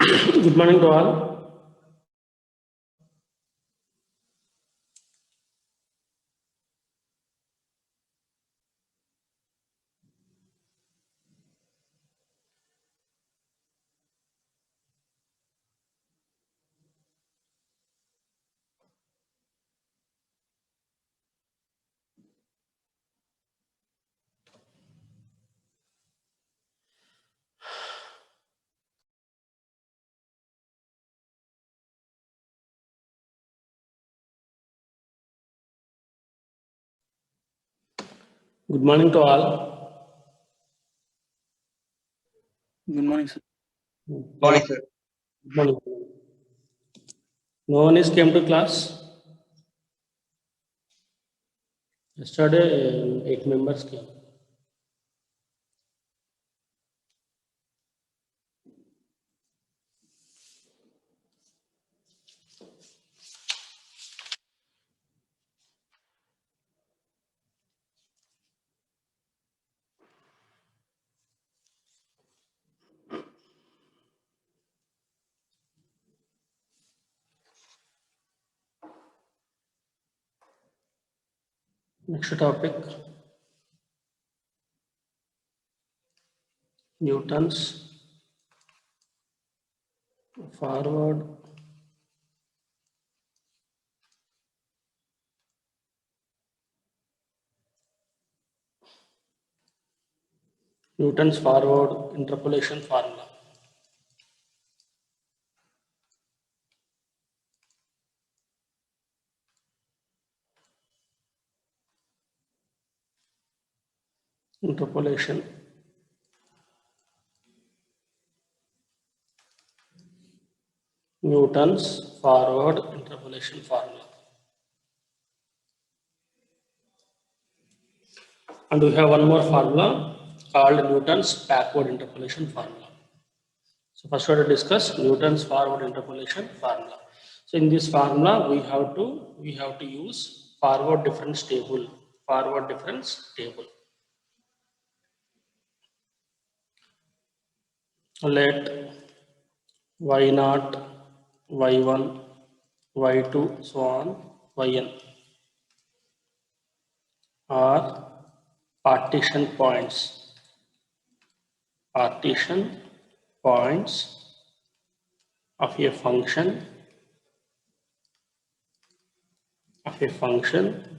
Good morning to all. Good morning to all. Good morning, sir. Good morning, sir. Good morning. No one is came to class. Yesterday, 8 members came. Next topic, Newton's forward interpolation formula. Interpolation. Newton's forward interpolation formula. And we have one more formula called Newton's backward interpolation formula. So first we have to discuss Newton's forward interpolation formula. So in this formula we have to use forward difference table. Forward difference table. Let y naught, y1, y2, so on, yn are partition points. Partition points of a function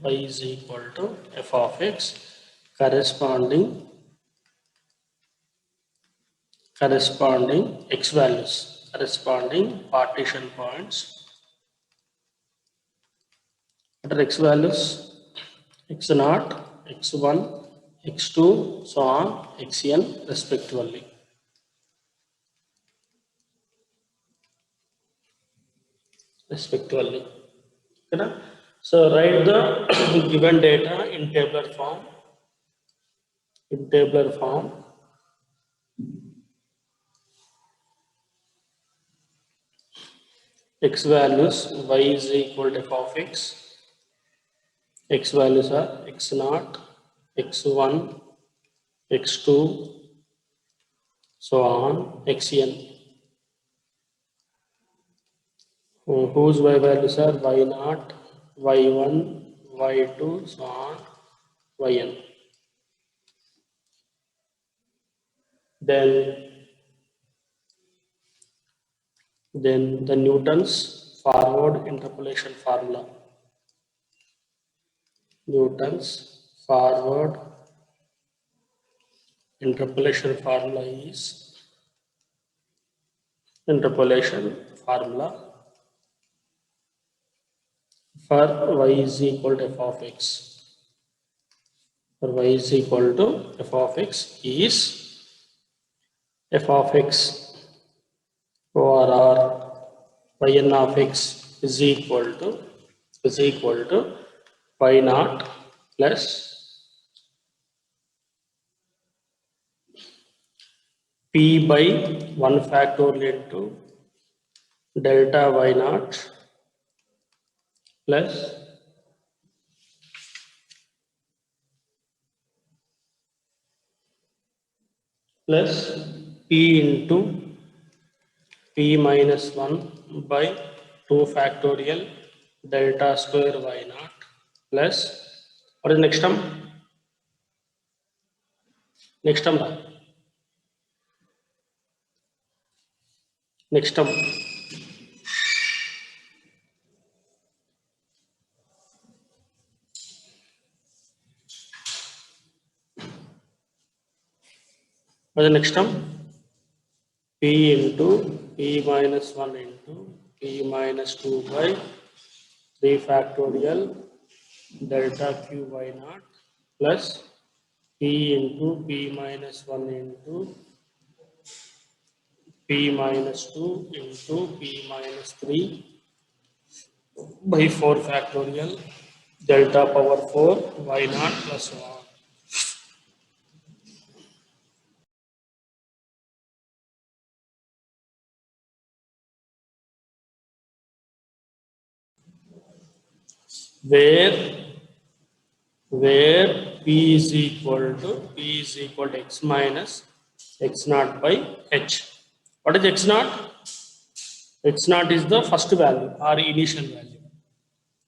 y is equal to f of x corresponding x values, corresponding partition points. What are x values? X naught, x1, x2, so on, xn respectively. Okay. So write the given data in tabular form. X values y is equal to f of x. X values are x naught, x1, x2, so on, xn. Whose y values are y naught, y1, y2, so on, yn. Then the Newton's forward interpolation formula. Newton's forward interpolation formula is for y is equal to f of x. For y is equal to f of x is f of x or yn of x is equal to y naught plus p by 1 factorial into delta y naught plus p p minus 1 by 2 factorial delta square y naught plus, what is next term? Next term, next term. What is the next term? P into p minus 1 into p minus 2 by 3 factorial delta q y naught plus p into p minus 1 into p minus 2 into p minus 3 by 4 factorial delta power 4 y naught plus 1. Where p is equal to x minus x naught by h. What is x naught? X naught is the first value or initial value.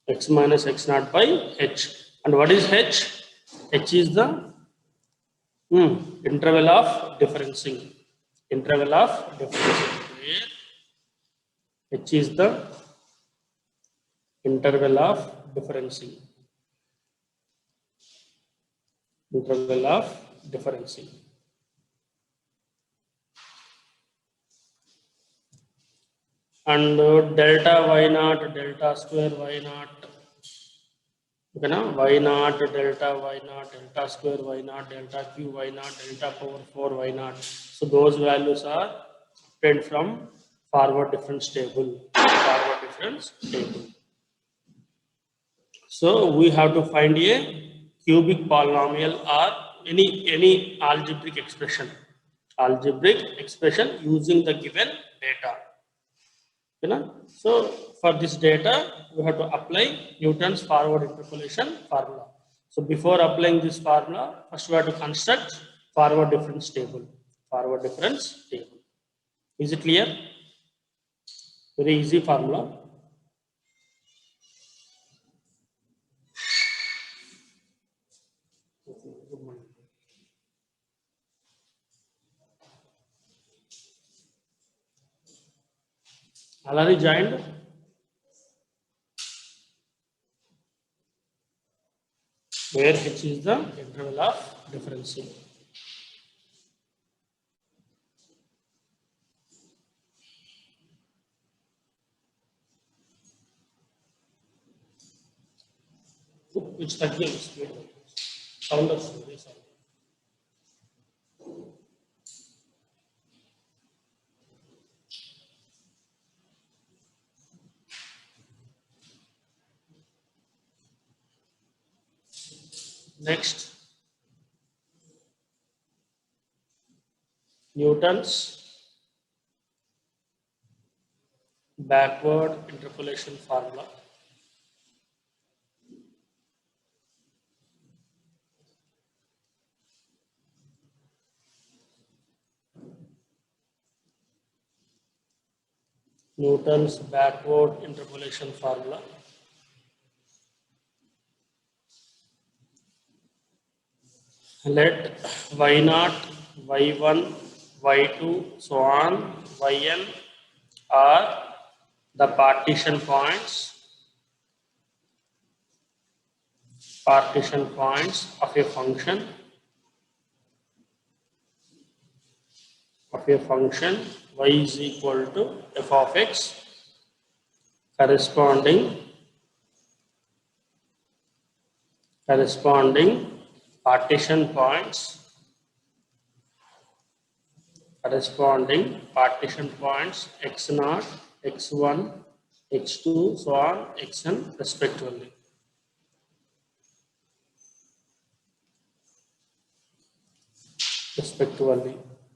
X minus x naught by h. And what is h? H is the interval of differencing. Interval of differencing. Where h is the interval of differencing. Interval of differencing. And delta y naught, delta square y naught, okay, na? Y naught, delta y naught, delta square y naught, delta q y naught, delta power 4 y naught. So those values are obtained from forward difference table. Forward difference table. So we have to find a cubic polynomial or any algebraic expression. Algebraic expression using the given data. You know? So for this data, we have to apply Newton's forward interpolation formula. So before applying this formula, first we have to construct forward difference table. Forward difference table. Is it clear? Very easy formula. Already joined? Where h is the interval of differential. It's again speed. Sound of sound. Next, Newton's backward interpolation formula. Newton's backward interpolation formula. Let y naught, y1, y2, so on, yn are the partition points of a function y is equal to f of x corresponding partition points x0, x1, x2, so on, xn respectively.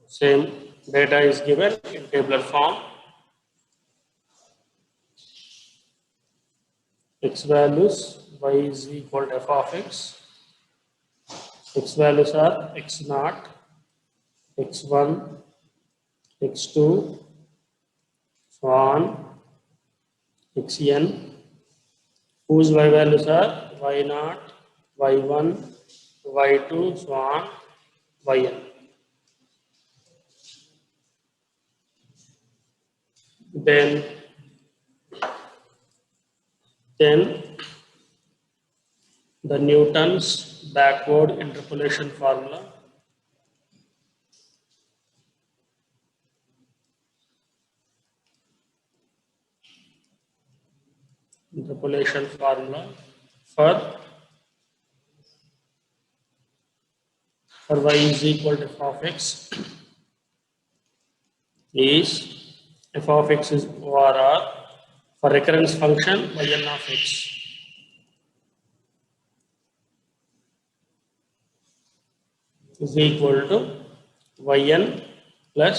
Same data is given in tabular form. X values y is equal to f of x. X values are x0, x1, x2, so on xn, whose y values are y0, y1, y2, so on yn. Then the Newton's backward interpolation formula. Interpolation formula for y is equal to f of x is f of x is ORR for recurrence function yn of x is equal to yn plus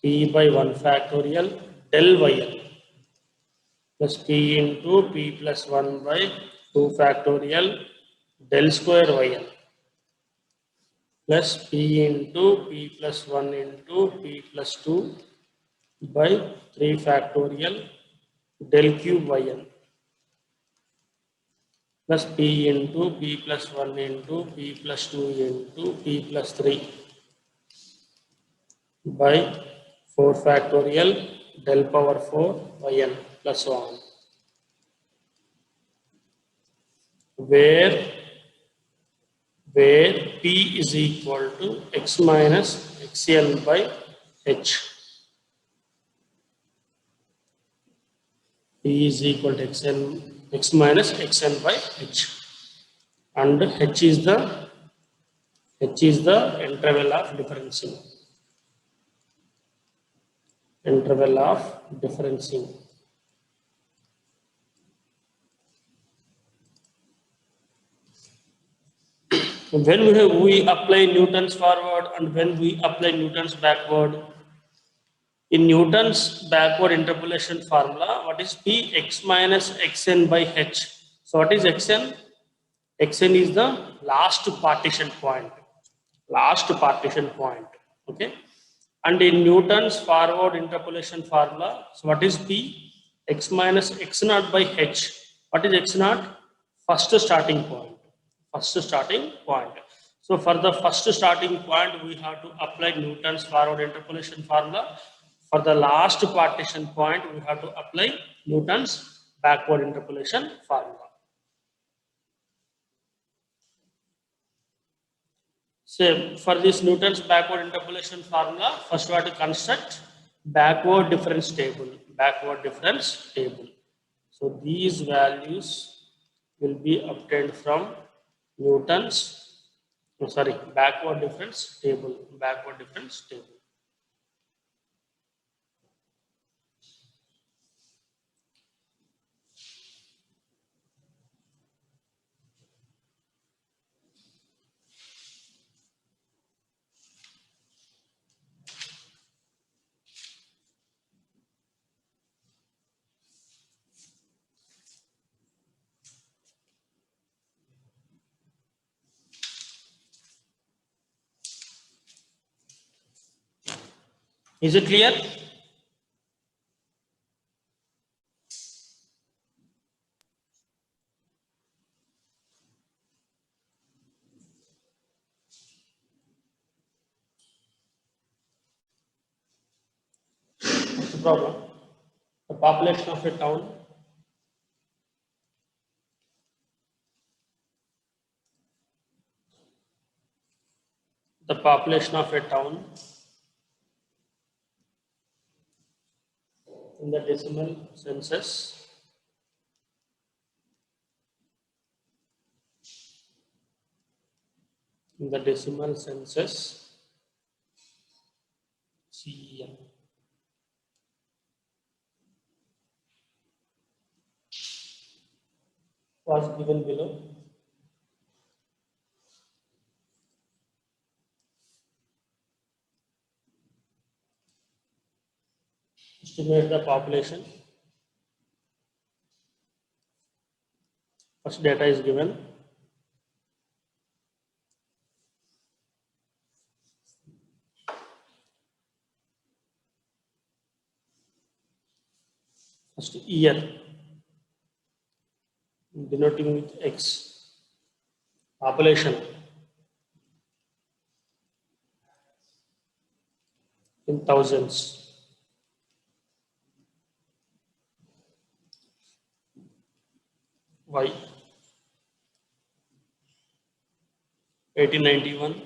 p by 1 factorial del yn plus p into p plus 1 by 2 factorial del square yn plus p into p plus 1 into p plus 2 by 3 factorial del cube yn plus p into p plus 1 into p plus 2 into p plus 3 by 4 factorial del power 4 yn plus 1, where p is equal to x minus xn by h. P is equal to x minus xn by h, and h is the interval of differencing. Interval of differencing. When we apply Newton's forward and when we apply Newton's backward, in Newton's backward interpolation formula, what is p? X minus xn by h. So what is xn? Xn is the last partition point. Last partition point. Okay. And in Newton's forward interpolation formula, so what is p? X minus x naught by h. What is x naught? First starting point. First starting point. So for the first starting point, we have to apply Newton's forward interpolation formula. For the last partition point, we have to apply Newton's backward interpolation formula. So for this Newton's backward interpolation formula, first we have to construct backward difference table. Backward difference table. So these values will be obtained from Newton's, backward difference table. Backward difference table. Is it clear? What's the problem? The population of a town. The population of a town in the decimal census CEM was given below. Estimate the population. First data is given. First year, denoting with X. Population in thousands. Y. 1891.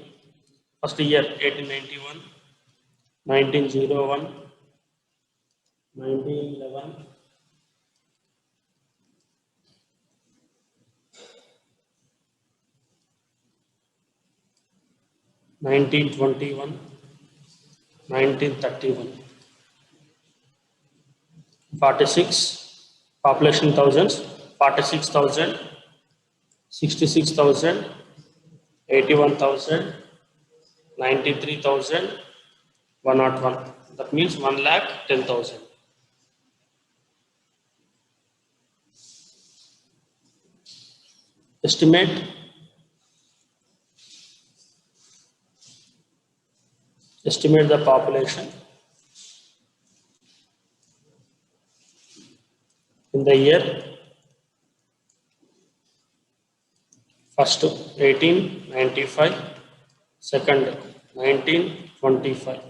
First year 1891, 1901, 1911, 1921, 1931. 46 population thousands, 46,000, 66,000, 81,000, 93,000, 101. That means 1,10,000. Estimate the population in the year first 1895, second 1925.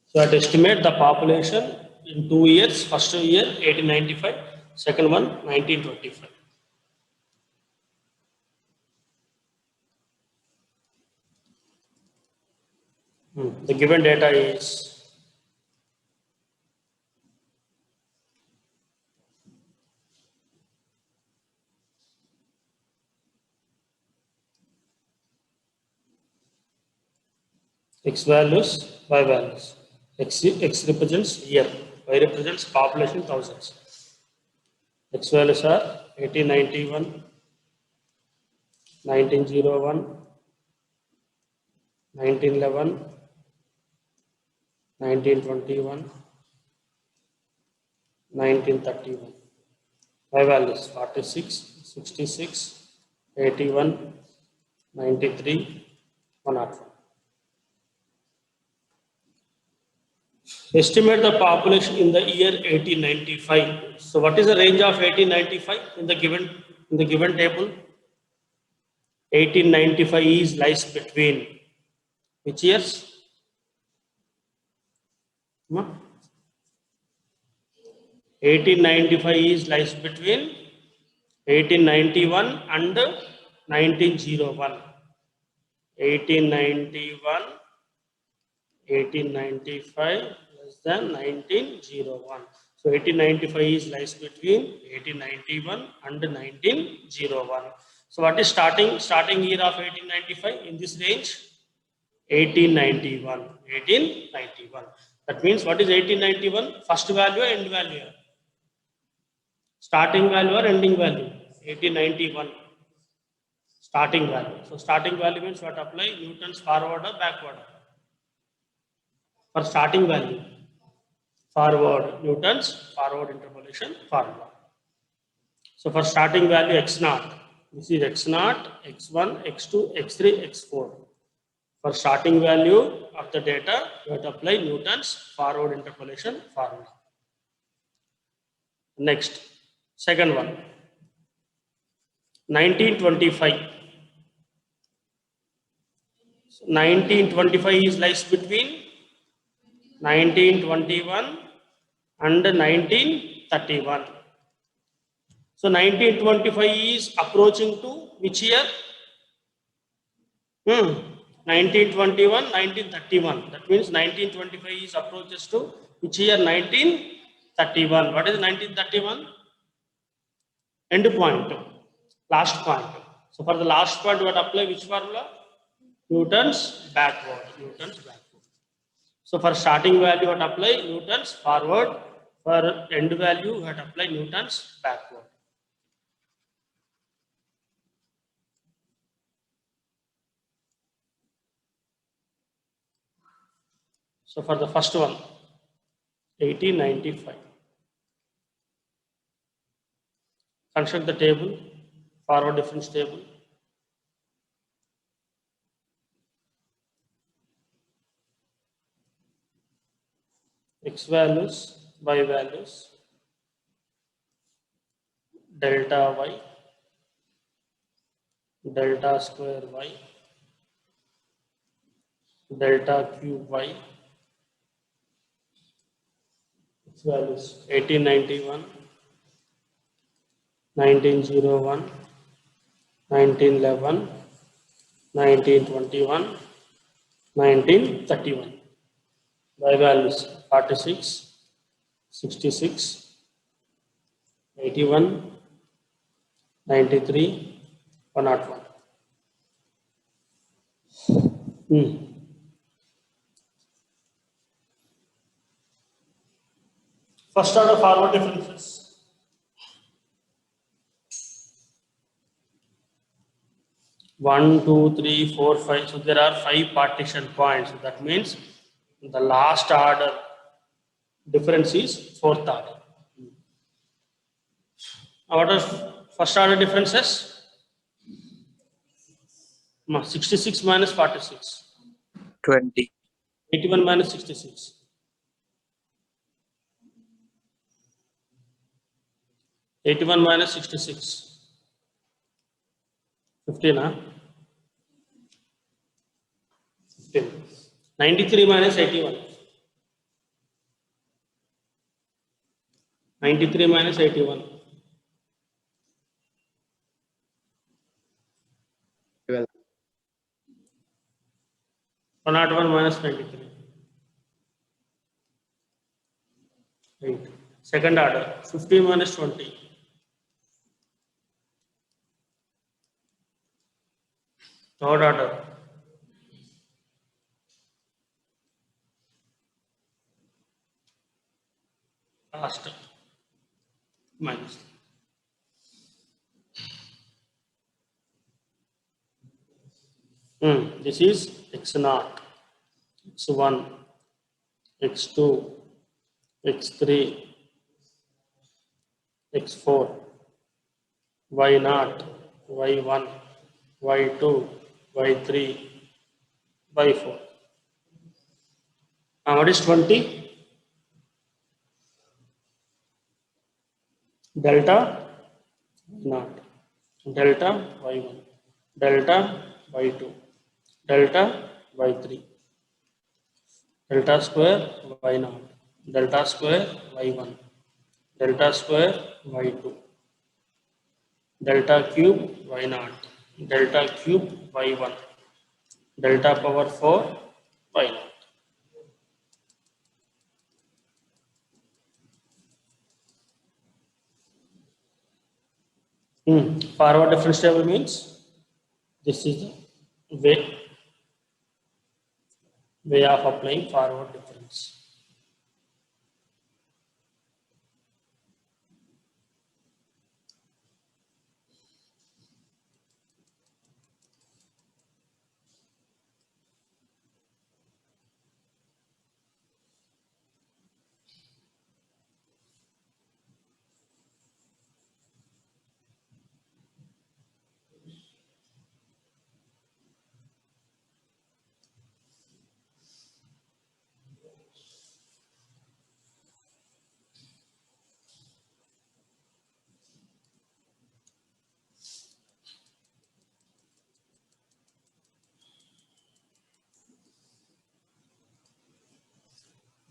So at estimate the population in 2 years, first year 1895, second one 1925. The given data is X values, Y values. X represents year, Y represents population thousands. X values are 1891, 1901, 1911, 1921, 1931. Y values 46, 66, 81, 93, 101. Estimate the population in the year 1895. So what is the range of 1895 in the given table? 1895 lies between which years? 1895 lies between 1891 and 1901. 1891, 1895 less than 1901. So 1895 lies between 1891 and 1901. So what is starting year of 1895 in this range? 1891. 1891. That means what is 1891? First value or end value? Starting value or ending value? 1891. Starting value. So starting value means what apply? Newton's forward or backward? For starting value, forward, Newton's forward interpolation formula. So for starting value x naught, this is x naught, x1, x2, x3, x4. For starting value of the data, you have to apply Newton's forward interpolation formula. Next, second one, 1925. 1925 lies between 1921 and 1931. So 1925 is approaching to which year? 1921, 1931. That means 1925 is approaches to which year? 1931. What is 1931? End point, last point. So for the last point, we have to apply which formula? Newton's backward. Newton's backward. So for starting value, you have to apply Newton's forward. For end value, you have to apply Newton's backward. So for the first one, 1895. Construct the table, forward difference table. x values, y values, delta y, delta square y, delta cube y, x values 1891, 1901, 1911, 1921, 1931. Y values 46, 66, 81, 93, 101. First order forward differences. One, two, three, four, five. So there are 5 partition points. So that means the last order difference is 4th order. What are first order differences? 66 minus 46. 20. 81 minus 66. 81 minus 66. 15, huh? 15. 93 minus 81. 93 minus 81. 12. 101 minus 93. 8. Second order. 50 minus 20. Third order. Last. Minus. This is x0, x1, x2, x3, x4, y0, y1, y2, y3, y4. And what is 20? Delta y0, delta y1, delta y2, delta y3, delta square y0, delta square y1, delta square y2, delta cube y0, delta cube y1, delta power 4 y0. Forward difference table means this is the way of applying forward difference.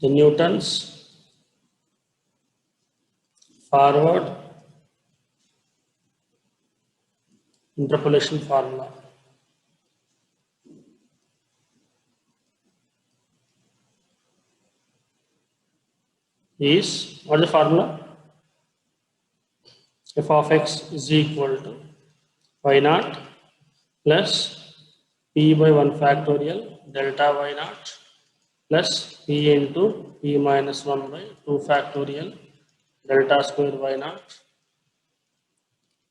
The Newton's forward interpolation formula is, what is the formula? F of x is equal to y naught plus p by 1 factorial delta y naught plus p into p minus 1 by 2 factorial delta square y naught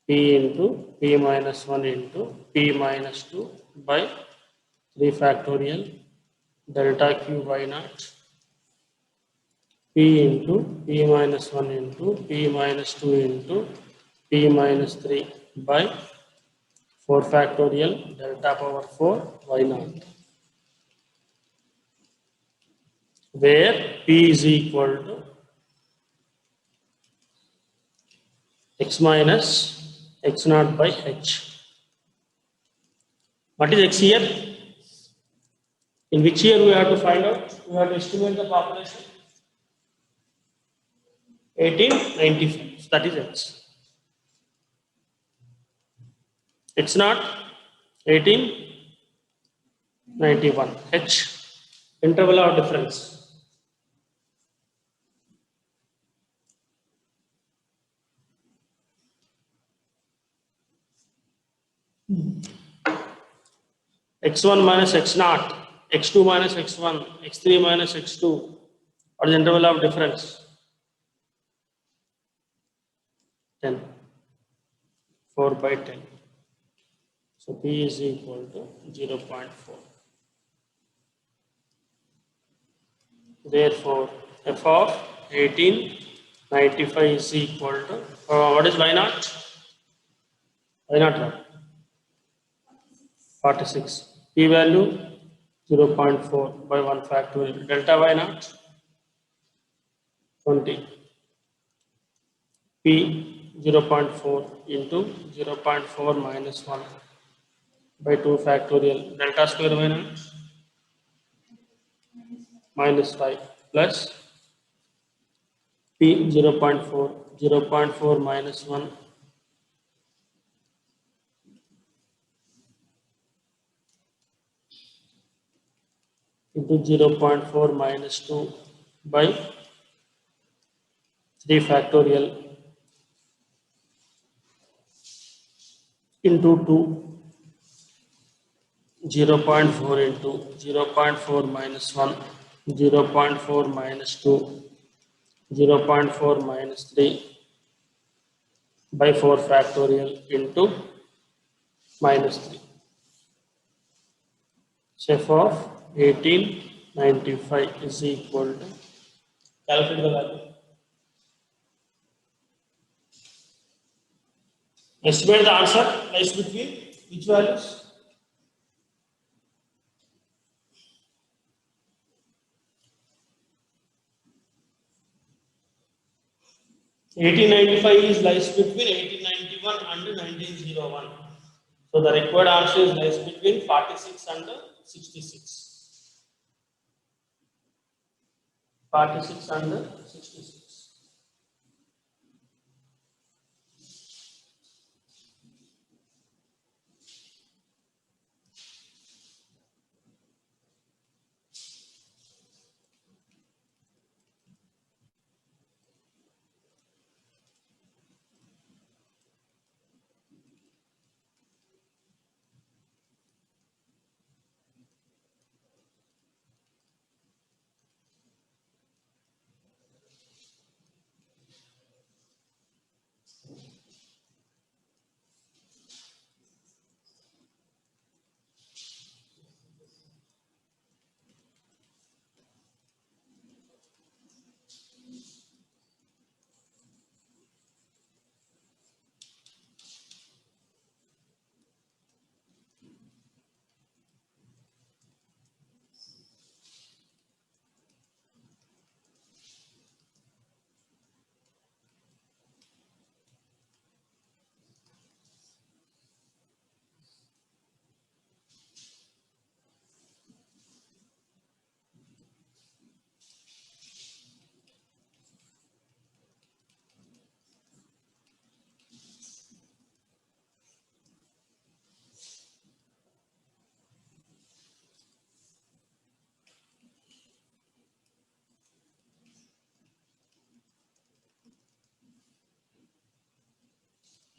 p into p minus 1 into p minus 2 by 3 factorial delta q y naught p into p minus 1 into p minus 2 into p minus 3 by 4 factorial delta power 4 y naught. where P is equal to x minus x naught by h. What is x here? In which year we have to find out? We have to estimate the population. 1895. So that is x. X naught 1891. H. Interval of difference. X1 minus x naught, x2 minus x1, x3 minus x2. What is the interval of difference? 10. 4 by 10. So P is equal to 0.4. Therefore, f of 1895 is equal to, what is y naught? Y naught what? 46. P value 0.4 by 1 factorial. Delta y naught 20. P 0.4 into 0.4 minus 1 by 2 factorial. Delta square y naught minus 5 plus P 0.4, 0.4 minus 1 into 0.4 minus 2 by 3 factorial into 2, 0.4 into 0.4 minus 1, 0.4 minus 2, 0.4 minus 3 by 4 factorial into minus 3. So f of 1895 is equal to, calculate the value. Estimate the answer lies between which values? 1895 is lies between 1891 and 1901. So the required answer is lies between 46 and 66. 46 and 66.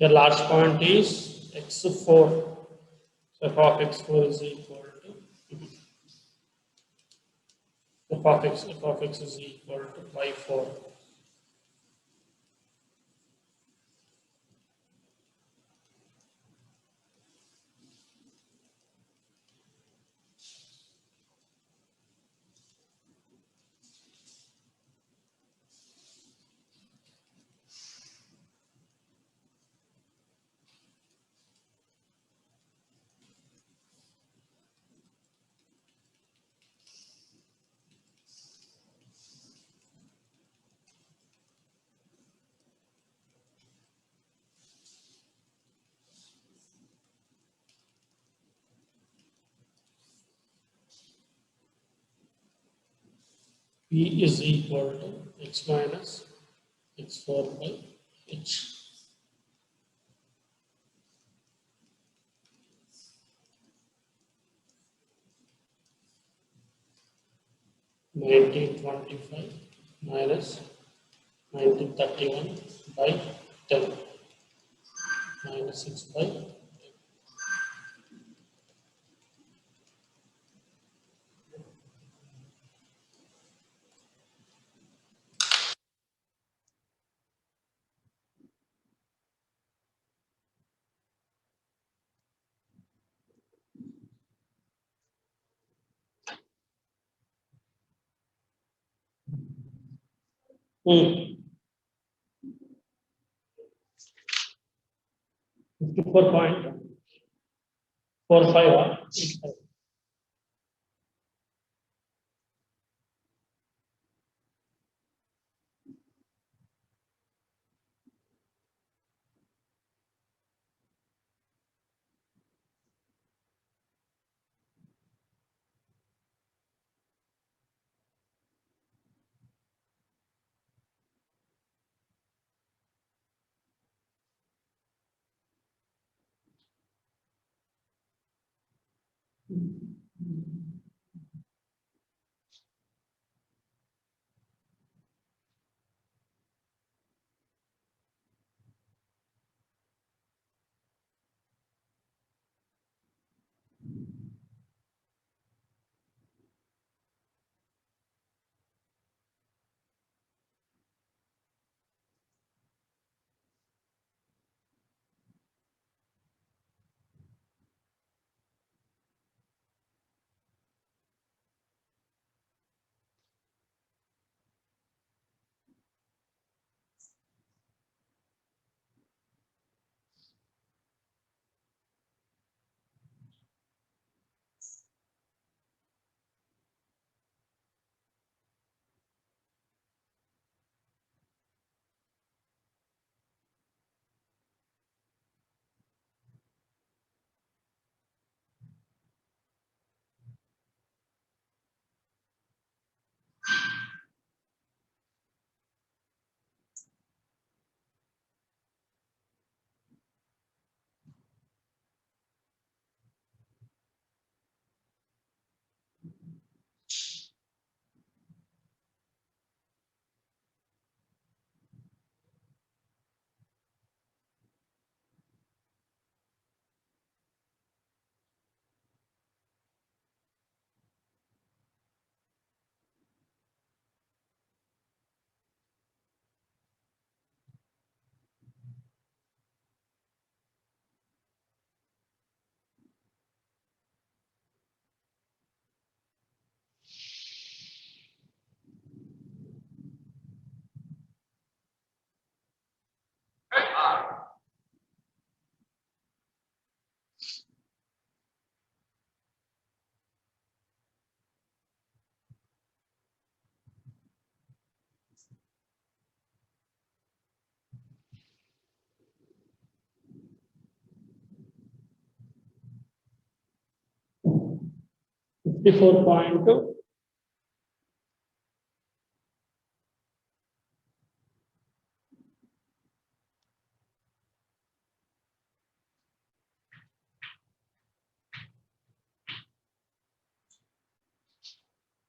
Your last point is x4. So f of x4 is equal to f of x is equal to y4. P is equal to x minus x4 by h. (1925) minus 1931 by 10 minus 6 by 10. Hmm. 54.45. Fifty-four point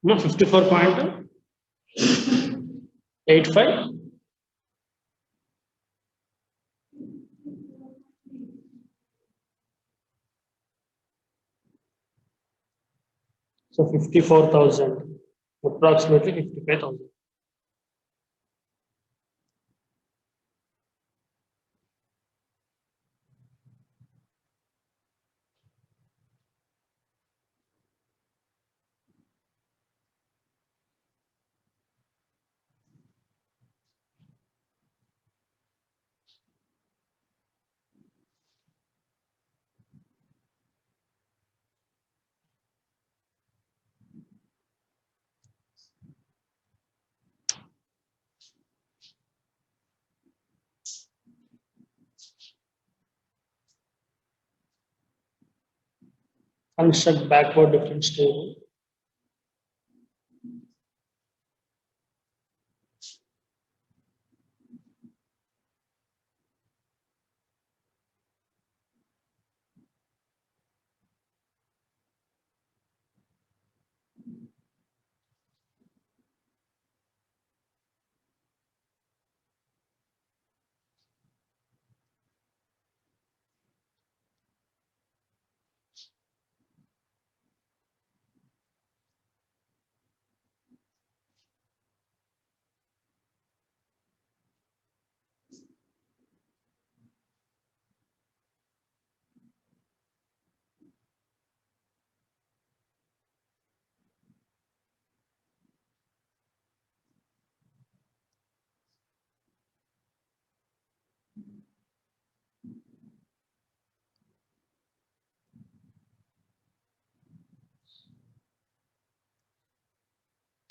no 54.85. So 54,000, approximately 55,000. Construct backward difference table.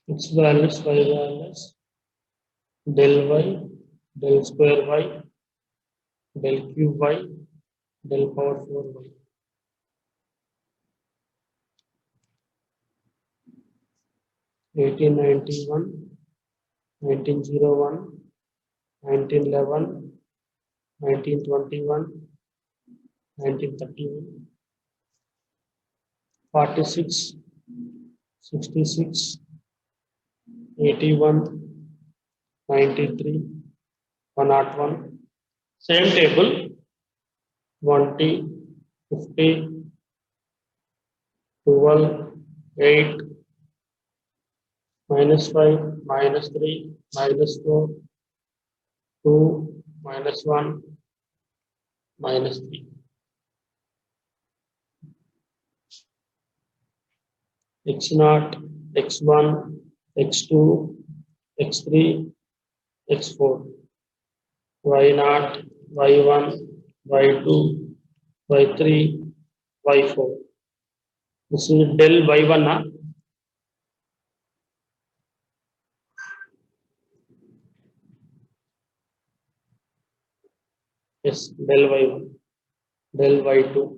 x values, y values, del y, del square y, del cube y, del power 4y. 1891, 1901, 1911, 1921, 1931, 46, 66, 81, 93, 101. Same table 20, 50, 12, 8, -5, -3, -4, 2, -1, -3. X0, X1, X2, X3, X4, Y0, Y1, Y2, Y3, Y4. This is del Y1. Yes, del Y1, del Y2,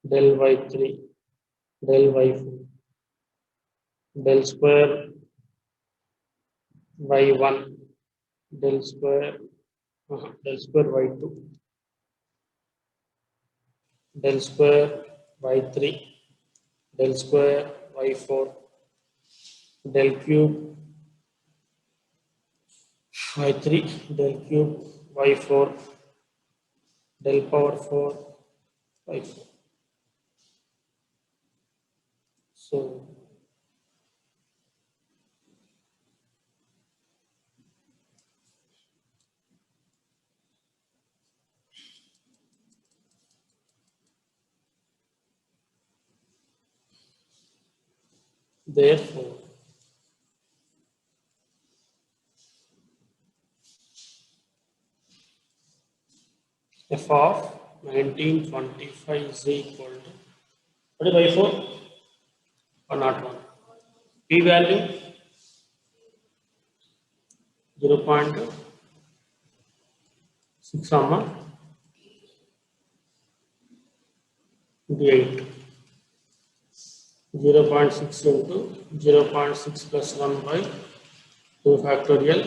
del Y3, del Y4, del square Y1, del square, del square Y2, del square Y3, del square Y4, del cube Y3, del cube Y4, del power 4 Y4. So therefore f of 1925 is equal to what is Y4? 101. P value 0.6 into 8. 0.6 into 0.6 plus 1 by 2 factorial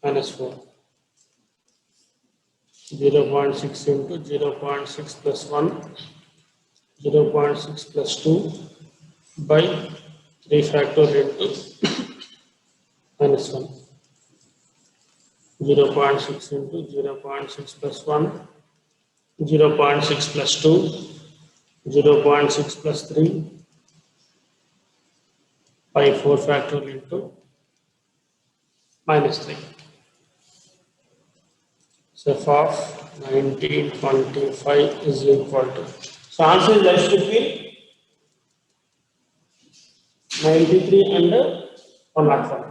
minus 4. 0.6 into 0.6 plus 1, 0.6 plus 2 by 3 factorial into minus 1. 0.6 into 0.6 plus 1, 0.6 plus 2, 0.6 plus 3 by 4 factorial into minus 3. So f of 1925 is equal to. So answer is left between 93 and 101.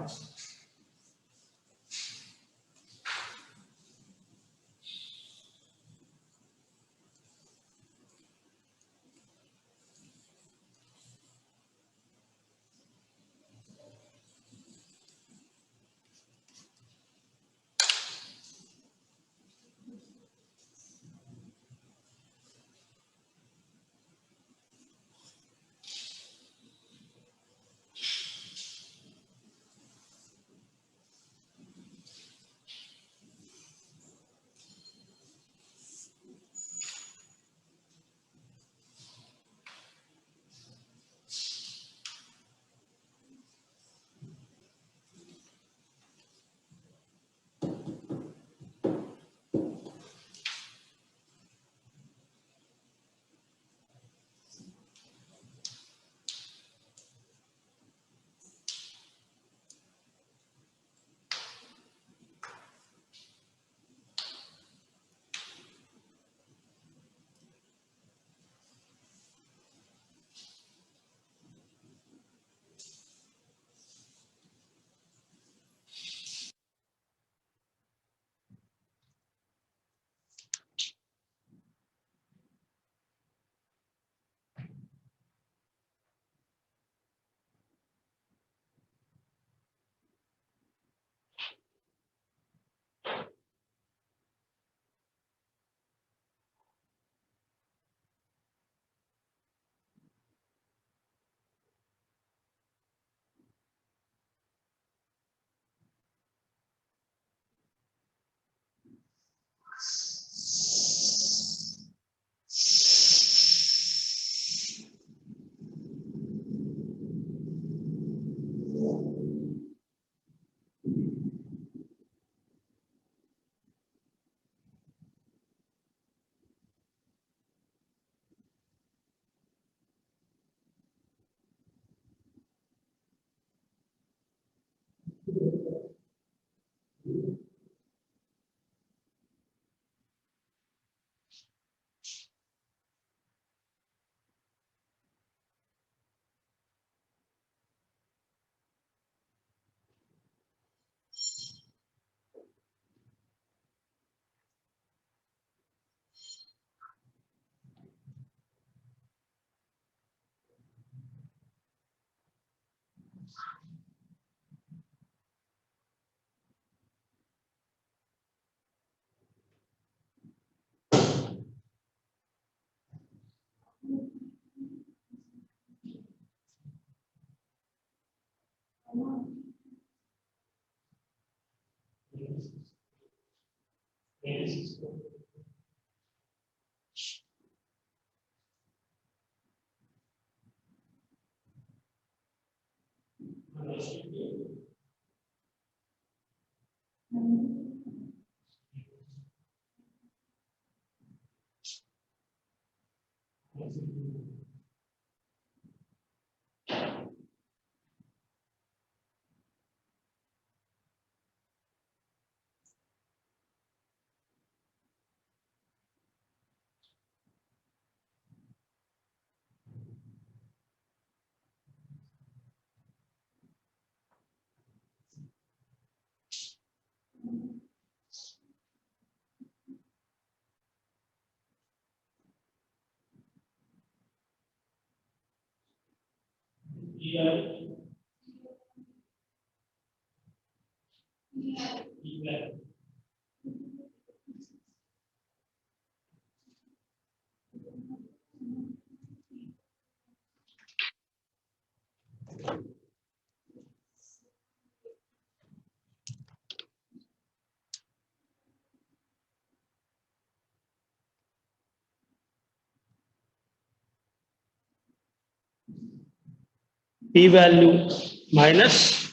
P value minus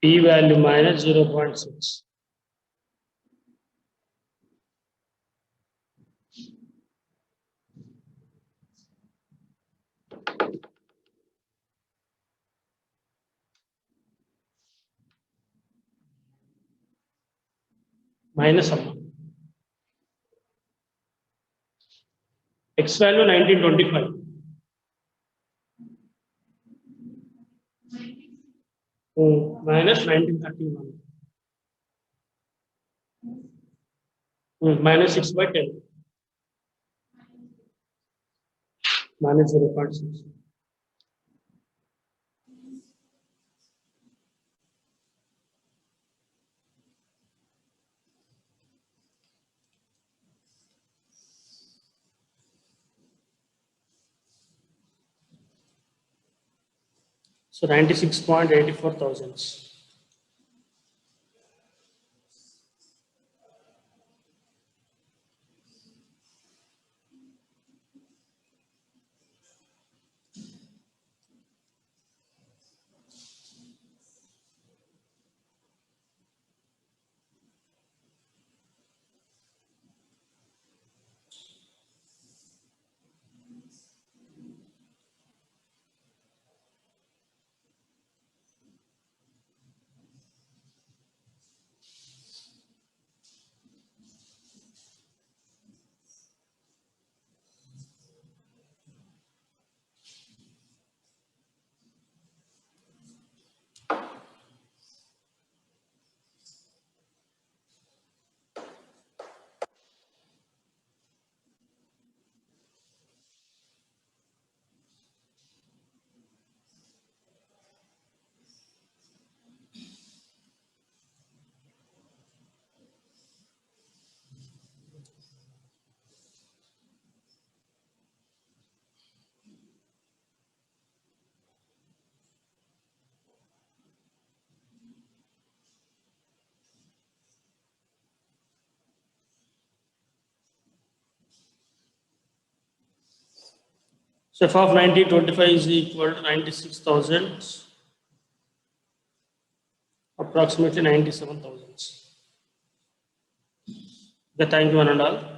P value minus 0.6. Minus amount. X value 1925. Minus 1931. Minus 6 by 10. Minus 0.6. So 96.84 thousands. So f of 90, 25 is equal to 96,000, approximately 97,000. Okay, thank you one and all.